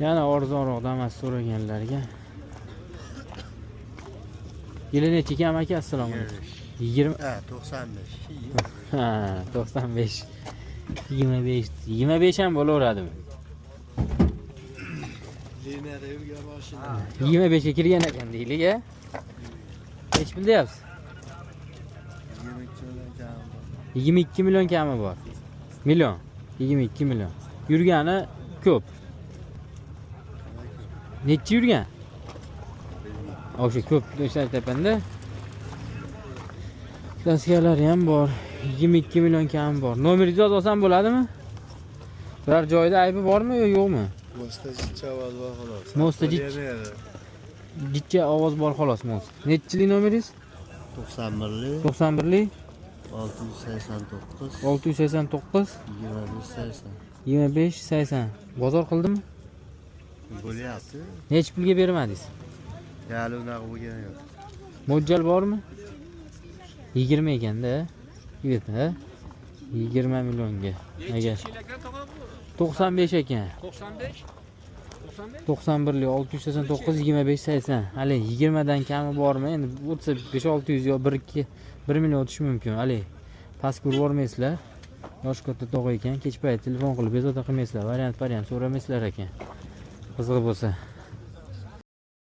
Yana arzonroq damas so'raganlarga. Yili necha ekan aka? Assalomu alaykum. 20 95. Ha, 95. 25 ham bo'laveradimi? 25 ga kirgan ekan deylik-a. Nech pul deyapsiz? 22 million kami bor. Million. 22 million. Yurgani ko'p. Necha yurgan? O'sha ko'p o'sha tepanda. Daskalari ham bor. 22 million kami bor. Nomeringizni olsam bo'ladimi? Biror joyda aybi bormi yo yo'qmi? Mo'stajicha ovoz bor xolos. Jicha ovoz bor xolos most. Nechchilik nomeringiz? 91lik 91lik 689 689 25 80. Bozor qildimmi? bo'lyapti. Nech pulga bermadingiz? Hali unaqa bo'lgan yo'q. Mo'ljal bormi? 20 ekanda. Yigit, ha? 20 millionga. Agar 95 ekan. 95? 91lik 689 25 80. Hali 20 dan kami bormi? Endi o'tsa 5-600 yo 1 million o'tishi mumkin. Hali pastga urvormaysizlar. Yosh katta tog'a ekan. Kech payt telefon qilib bezovta qilmaysizlar. Variant so'ramaysizlar ekan. Qiziq bo'lsa.